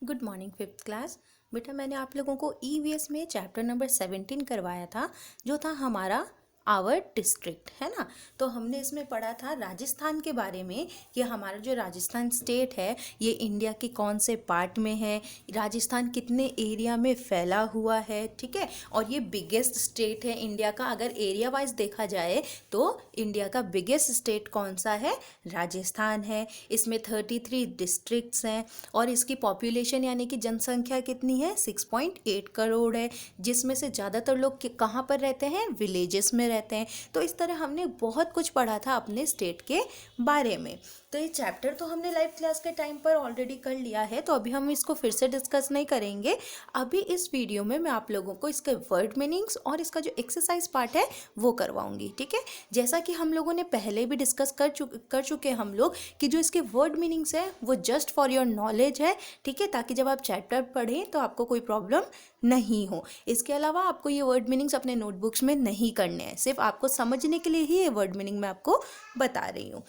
Good morning fifth class. बेटा मैंने आप लोगों को ईवीएस में चैप्टर नंबर 17 करवाया था, जो था हमारा आवर डिस्ट्रिक्ट, है ना। तो हमने इसमें पढ़ा था राजस्थान के बारे में कि हमारा जो राजस्थान स्टेट है ये इंडिया के कौन से पार्ट में है, राजस्थान कितने एरिया में फैला हुआ है, ठीक है। और ये बिगेस्ट स्टेट है इंडिया का। अगर एरिया वाइज देखा जाए तो इंडिया का बिगेस्ट स्टेट कौन सा है? राजस्थान है। इसमें 33 डिस्ट्रिक्ट्स हैं और इसकी पॉपुलेशन यानी कि जनसंख्या कितनी है? 6.8 करोड़ है, जिसमें से ज़्यादातर लोग कहाँ पर रहते हैं? विलेजेस में रहते हैं। तो इस तरह हमने बहुत कुछ पढ़ा था अपने स्टेट के बारे में। तो ये चैप्टर तो हमने लाइव क्लास के टाइम पर ऑलरेडी कर लिया है, तो अभी हम इसको फिर से डिस्कस नहीं करेंगे। अभी इस वीडियो में मैं आप लोगों को इसके वर्ड मीनिंग्स और इसका जो एक्सरसाइज पार्ट है वो करवाऊंगी, ठीक है। जैसा कि हम लोगों ने पहले भी डिस्कस कर चुके हैं हम लोग कि जो इसके वर्ड मीनिंग्स है वो जस्ट फॉर योर नॉलेज है, ठीक है, ताकि जब आप चैप्टर पढ़ें तो आपको कोई प्रॉब्लम नहीं हो। इसके अलावा आपको ये वर्ड मीनिंग्स अपने नोटबुक्स में नहीं करने हैं, सिर्फ आपको समझने के लिए ही ये वर्ड मीनिंग मैं आपको बता रही हूँ।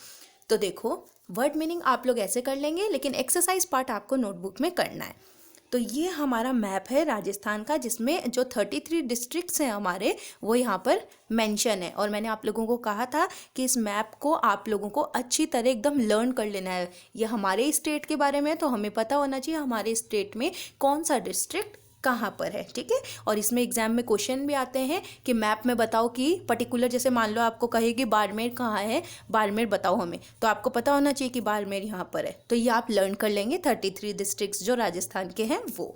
तो देखो, वर्ड मीनिंग आप लोग ऐसे कर लेंगे, लेकिन एक्सरसाइज पार्ट आपको नोटबुक में करना है। तो ये हमारा मैप है राजस्थान का, जिसमें जो 33 डिस्ट्रिक्ट्स हैं हमारे वो यहाँ पर मेंशन है। और मैंने आप लोगों को कहा था कि इस मैप को आप लोगों को अच्छी तरह एकदम लर्न कर लेना है। ये हमारे स्टेट के बारे में, तो हमें पता होना चाहिए हमारे स्टेट में कौन सा डिस्ट्रिक्ट कहाँ पर है, ठीक है। और इसमें एग्जाम में क्वेश्चन भी आते हैं कि मैप में बताओ कि पर्टिकुलर, जैसे मान लो आपको कहे कि बाड़मेर कहाँ है, बाड़मेर बताओ हमें, तो आपको पता होना चाहिए कि बाड़मेर यहाँ पर है। तो ये आप लर्न कर लेंगे 33 डिस्ट्रिक्ट्स जो राजस्थान के हैं वो।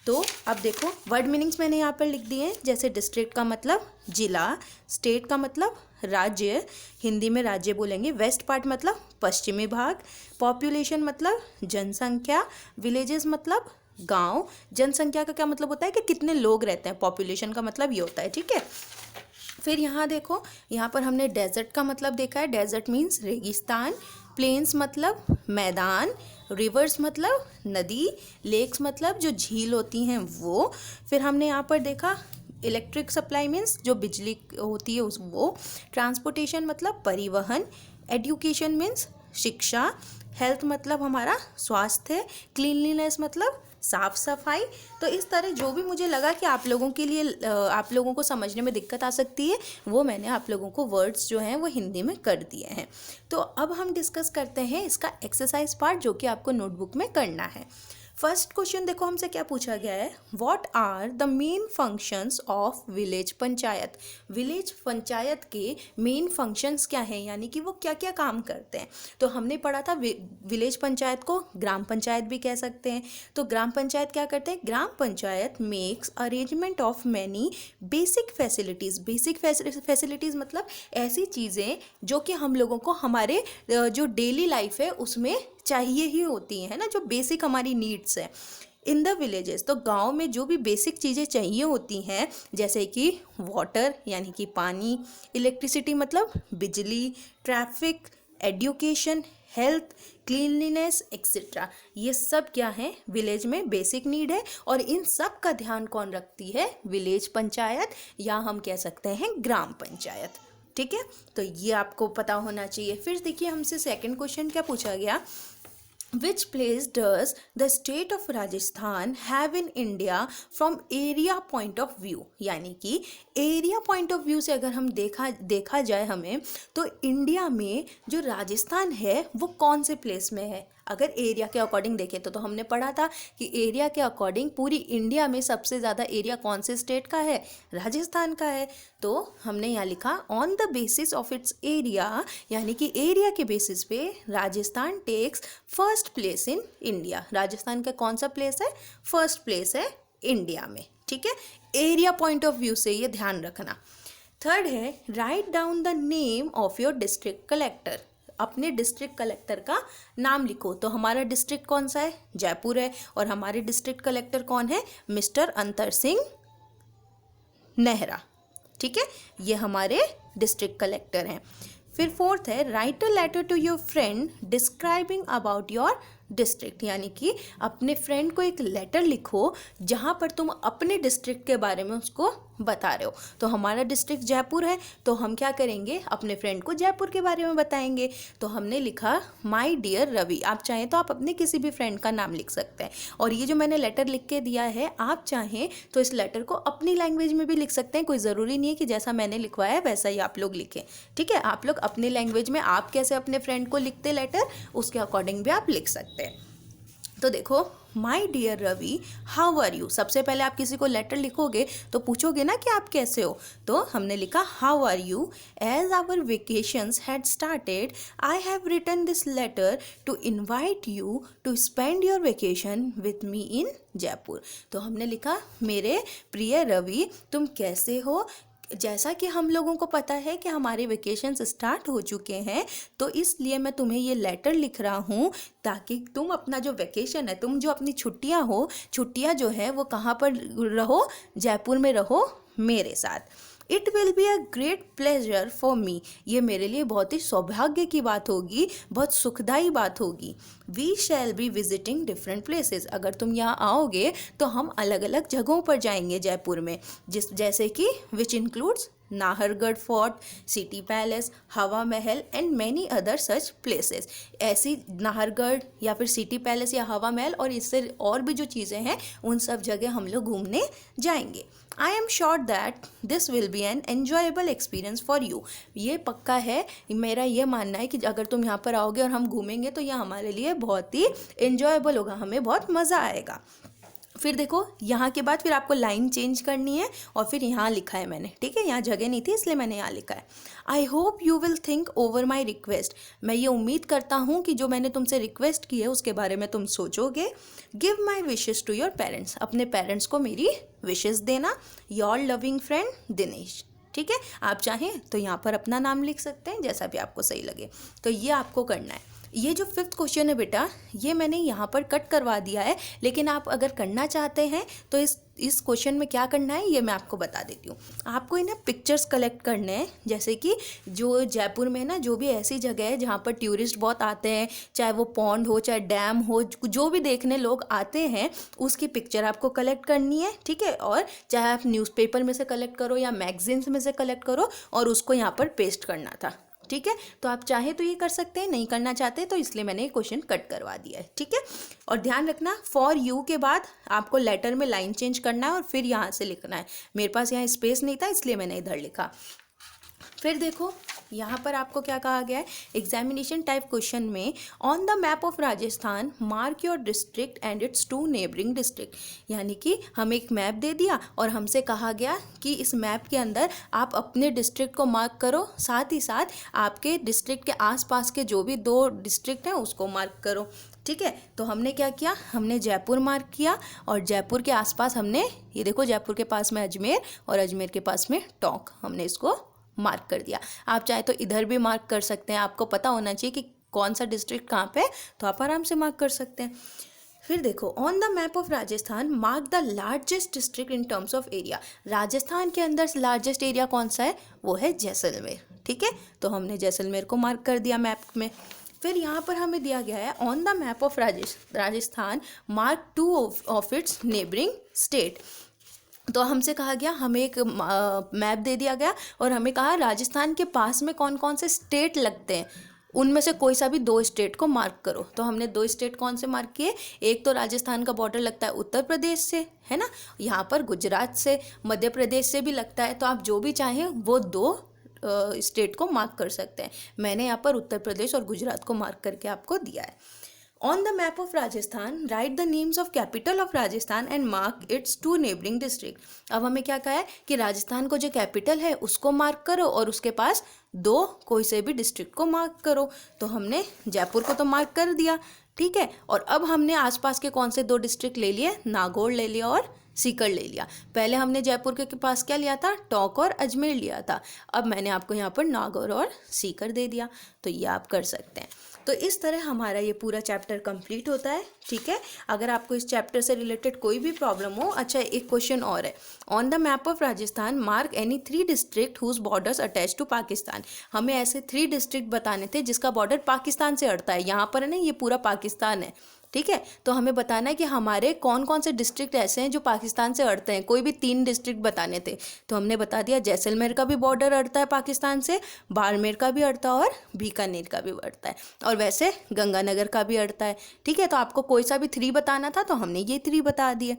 तो अब देखो, वर्ड मीनिंग्स मैंने यहाँ पर लिख दिए हैं। जैसे डिस्ट्रिक्ट का मतलब जिला, स्टेट का मतलब राज्य, हिंदी में राज्य बोलेंगे, वेस्ट पार्ट मतलब पश्चिमी भाग, पॉपुलेशन मतलब जनसंख्या, विलेजेस मतलब गांव, जनसंख्या का क्या मतलब होता है कि कितने लोग रहते हैं, पॉपुलेशन का मतलब ये होता है, ठीक है। फिर यहाँ देखो, यहाँ पर हमने डेजर्ट का मतलब देखा है, डेजर्ट मीन्स रेगिस्तान, प्लेन्स मतलब मैदान, रिवर्स मतलब नदी, लेक्स मतलब जो झील होती हैं वो। फिर हमने यहाँ पर देखा इलेक्ट्रिक सप्लाई मीन्स जो बिजली होती है उस वो, ट्रांसपोर्टेशन मतलब परिवहन, एजुकेशन मीन्स शिक्षा, हेल्थ मतलब हमारा स्वास्थ्य, क्लीनलीनेस मतलब साफ सफाई। तो इस तरह जो भी मुझे लगा कि आप लोगों के लिए आप लोगों को समझने में दिक्कत आ सकती है, वो मैंने आप लोगों को वर्ड्स जो हैं वो हिंदी में कर दिए हैं। तो अब हम डिस्कस करते हैं इसका एक्सरसाइज पार्ट, जो कि आपको नोटबुक में करना है। फर्स्ट क्वेश्चन देखो, हमसे क्या पूछा गया है, what are the main functions of village panchayat. Village panchayat के मेन फंक्शंस क्या हैं, यानी कि वो क्या क्या काम करते हैं। तो हमने पढ़ा था विलेज पंचायत को ग्राम पंचायत भी कह सकते हैं। तो ग्राम पंचायत क्या करते हैं? ग्राम panchayat makes arrangement of many basic facilities. Basic facilities मतलब ऐसी चीज़ें जो कि हम लोगों को हमारे जो डेली लाइफ है उसमें चाहिए ही होती है ना, जो बेसिक हमारी नीड्स है इन द विलेजेस। तो गांव में जो भी बेसिक चीज़ें चाहिए होती हैं, जैसे कि वाटर यानी कि पानी, इलेक्ट्रिसिटी मतलब बिजली, traffic, education, health, cleanliness etcetera, ये सब क्या है? विलेज में बेसिक नीड है। और इन सब का ध्यान कौन रखती है? विलेज पंचायत, या हम कह सकते हैं ग्राम पंचायत, ठीक है। तो ये आपको पता होना चाहिए। फिर देखिए, हमसे सेकंड क्वेश्चन क्या पूछा गया, Which place does the state of Rajasthan have in India from area point of view? यानी कि एरिया पॉइंट ऑफ व्यू से अगर हम देखा जाए हमें, तो इंडिया में जो राजस्थान है वो कौन से प्लेस में है। अगर एरिया के अकॉर्डिंग देखें तो हमने पढ़ा था कि एरिया के अकॉर्डिंग पूरी इंडिया में सबसे ज़्यादा एरिया कौन से स्टेट का है? राजस्थान का है। तो हमने यहाँ लिखा on the basis of its area, यानी कि एरिया के बेसिस पे Rajasthan takes first place in India. Rajasthan का कौन सा प्लेस है? फर्स्ट प्लेस है इंडिया में, ठीक है। एरिया पॉइंट ऑफ व्यू से ये ध्यान रखना। थर्ड है, write down the name of your district collector. अपने डिस्ट्रिक्ट कलेक्टर का नाम लिखो। तो हमारा डिस्ट्रिक्ट कौन सा है? जयपुर है। और हमारे डिस्ट्रिक्ट कलेक्टर कौन है? मिस्टर अंतर सिंह नेहरा, ठीक है। ये हमारे डिस्ट्रिक्ट कलेक्टर हैं। फिर फोर्थ है, write a letter to your friend describing about your district, यानी कि अपने फ्रेंड को एक लेटर लिखो जहाँ पर तुम अपने डिस्ट्रिक्ट के बारे में उसको बता रहे हो। तो हमारा डिस्ट्रिक्ट जयपुर है, तो हम क्या करेंगे, अपने फ्रेंड को जयपुर के बारे में बताएंगे। तो हमने लिखा माय डियर रवि। आप चाहें तो आप अपने किसी भी फ्रेंड का नाम लिख सकते हैं। और ये जो मैंने लेटर लिख के दिया है, आप चाहें तो इस लेटर को अपनी लैंग्वेज में भी लिख सकते हैं। कोई ज़रूरी नहीं है कि जैसा मैंने लिखवाया है वैसा ही आप लोग लिखें, ठीक है। आप लोग अपनी लैंग्वेज में आप कैसे अपने फ्रेंड को लिखते लेटर, उसके अकॉर्डिंग भी आप लिख सकते हैं। तो देखो, my dear Ravi how are you. सबसे पहले आप किसी को लेटर लिखोगे तो पूछोगे ना कि आप कैसे हो। तो हमने लिखा how are you, as our vacations had started I have written this letter to invite you to spend your vacation with me in Jaipur. तो हमने लिखा मेरे प्रिय रवि तुम कैसे हो। जैसा कि हम लोगों को पता है कि हमारे वेकेशंस स्टार्ट हो चुके हैं, तो इसलिए मैं तुम्हें ये लेटर लिख रहा हूँ ताकि तुम अपना जो वेकेशन है, तुम जो अपनी छुट्टियाँ जो है वो कहाँ पर रहो, जयपुर में रहो मेरे साथ। It will be a great pleasure for me. ये मेरे लिए बहुत ही सौभाग्य की बात होगी, बहुत सुखदाई बात होगी। We shall be visiting different places. अगर तुम यहाँ आओगे तो हम अलग अलग जगहों पर जाएंगे जयपुर में, जैसे कि which includes Nahargarh fort, city palace, हवा महल and many other such places. ऐसी नाहरगढ़ या फिर सिटी पैलेस या हवा महल और इससे और भी जो चीज़ें हैं उन सब जगह हम लोग घूमने जाएंगे। I am sure that this will be an enjoyable experience for you. ये पक्का है, मेरा ये मानना है कि अगर तुम यहाँ पर आओगे और हम घूमेंगे तो यह हमारे लिए बहुत ही एन्जॉयबल होगा, हमें बहुत मज़ा आएगा। फिर देखो, यहाँ के बाद फिर आपको लाइन चेंज करनी है और फिर यहाँ लिखा है मैंने, ठीक है, यहाँ जगह नहीं थी इसलिए मैंने यहाँ लिखा है। I hope you will think over my request. मैं ये उम्मीद करता हूँ कि जो मैंने तुमसे रिक्वेस्ट की है उसके बारे में तुम सोचोगे। Give my wishes to your parents. अपने पेरेंट्स को मेरी विशेज़ देना। Your loving friend Dinesh. ठीक है, आप चाहें तो यहाँ पर अपना नाम लिख सकते हैं, जैसा भी आपको सही लगे। तो ये आपको करना है। ये जो 5th क्वेश्चन है बेटा, ये मैंने यहाँ पर कट करवा दिया है, लेकिन आप अगर करना चाहते हैं तो इस क्वेश्चन में क्या करना है ये मैं आपको बता देती हूँ। आपको इन्हें पिक्चर्स कलेक्ट करने हैं, जैसे कि जो जयपुर में ना जो भी ऐसी जगह है जहाँ पर टूरिस्ट बहुत आते हैं, चाहे वो पॉन्ड हो चाहे डैम हो, जो भी देखने लोग आते हैं उसकी पिक्चर आपको कलेक्ट करनी है, ठीक है। और चाहे आप न्यूज़पेपर में से कलेक्ट करो या मैगजीन्स में से कलेक्ट करो और उसको यहाँ पर पेस्ट करना था, ठीक है। तो आप चाहे तो ये कर सकते हैं, नहीं करना चाहते तो इसलिए मैंने ये क्वेश्चन कट करवा दिया है, ठीक है। और ध्यान रखना, फॉर यू के बाद आपको लेटर में लाइन चेंज करना है और फिर यहाँ से लिखना है। मेरे पास यहाँ स्पेस नहीं था इसलिए मैंने इधर लिखा। फिर देखो, यहाँ पर आपको क्या कहा गया है, एग्जामिनेशन टाइप क्वेश्चन में on the map of Rajasthan mark your district and it's 2 neighbouring district. यानी कि हमें एक मैप दे दिया और हमसे कहा गया कि इस मैप के अंदर आप अपने डिस्ट्रिक्ट को मार्क करो, साथ ही साथ आपके डिस्ट्रिक्ट के आसपास के जो भी 2 डिस्ट्रिक्ट हैं उसको मार्क करो, ठीक है। तो हमने क्या किया, हमने जयपुर मार्क किया और जयपुर के आसपास हमने, ये देखो जयपुर के पास में अजमेर और अजमेर के पास में टोंक, हमने इसको मार्क कर दिया। आप चाहे तो इधर भी मार्क कर सकते हैं, आपको पता होना चाहिए कि कौन सा डिस्ट्रिक्ट कहाँ पे है, तो आप आराम से मार्क कर सकते हैं। फिर देखो, on the map of Rajasthan mark the largest district in terms of area. Rajasthan के अंदर लार्जेस्ट एरिया कौन सा है, वो है जैसलमेर, ठीक है। तो हमने जैसलमेर को मार्क कर दिया मैप में। फिर यहाँ पर हमें दिया गया है on the map of Rajasthan mark 2 of its neighbouring state. तो हमसे कहा गया, हमें एक मैप दे दिया गया और हमें कहा राजस्थान के पास में कौन कौन से स्टेट लगते हैं, उनमें से कोई सा भी 2 स्टेट को मार्क करो। तो हमने 2 स्टेट कौन से मार्क किए, एक तो राजस्थान का बॉर्डर लगता है उत्तर प्रदेश से, है ना, यहाँ पर गुजरात से, मध्य प्रदेश से भी लगता है। तो आप जो भी चाहें वो 2 स्टेट को मार्क कर सकते हैं। मैंने यहाँ पर उत्तर प्रदेश और गुजरात को मार्क करके आपको दिया है। On the map of Rajasthan right the names of capital of Rajasthan and mark it's 2 neighbouring district. अब हमें क्या कहा है कि राजस्थान को जो कैपिटल है उसको मार्क करो और उसके पास 2 कोई से भी डिस्ट्रिक्ट को मार्क करो। तो हमने जयपुर को तो मार्क कर दिया, ठीक है। और अब हमने आसपास के कौन से 2 डिस्ट्रिक्ट ले लिए, नागौर ले लिया और सीकर ले लिया। पहले हमने जयपुर के पास क्या लिया था, टोंक और अजमेर लिया था। अब मैंने आपको यहाँ पर नागौर और सीकर दे दिया। तो ये आप कर सकते हैं। तो इस तरह हमारा ये पूरा चैप्टर कंप्लीट होता है, ठीक है। अगर आपको इस चैप्टर से रिलेटेड कोई भी प्रॉब्लम हो, अच्छा एक क्वेश्चन और है, on the map of Rajasthan mark any 3 district whose borders attach to Pakistan. हमें ऐसे 3 डिस्ट्रिक्ट बताने थे जिसका बॉर्डर पाकिस्तान से अड़ता है। यहाँ पर है ना, ये पूरा पाकिस्तान है, ठीक है। तो हमें बताना है कि हमारे कौन कौन से डिस्ट्रिक्ट ऐसे हैं जो पाकिस्तान से अड़ते हैं। कोई भी 3 डिस्ट्रिक्ट बताने थे, तो हमने बता दिया जैसलमेर का भी बॉर्डर अड़ता है पाकिस्तान से, बाड़मेर का भी अड़ता है और बीकानेर का भी अड़ता है, और वैसे गंगानगर का भी अड़ता है। ठीक है, तो आपको कोई सा भी 3 बताना था तो हमने ये 3 बता दिए।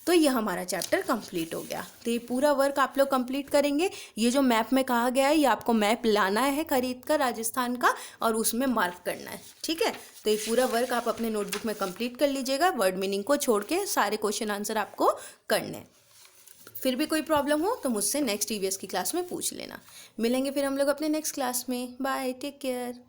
तो ये हमारा चैप्टर कंप्लीट हो गया। तो ये पूरा वर्क आप लोग कंप्लीट करेंगे। ये जो मैप में कहा गया है, ये आपको मैप लाना है खरीद कर राजस्थान का, और उसमें मार्क करना है। ठीक है, तो ये पूरा वर्क आप अपने नोटबुक में कंप्लीट कर लीजिएगा। वर्ड मीनिंग को छोड़ के सारे क्वेश्चन आंसर आपको करने हैं। फिर भी कोई प्रॉब्लम हो तो मुझसे नेक्स्ट ईवीएस की क्लास में पूछ लेना। मिलेंगे फिर हम लोग अपने नेक्स्ट क्लास में। Bye, take care.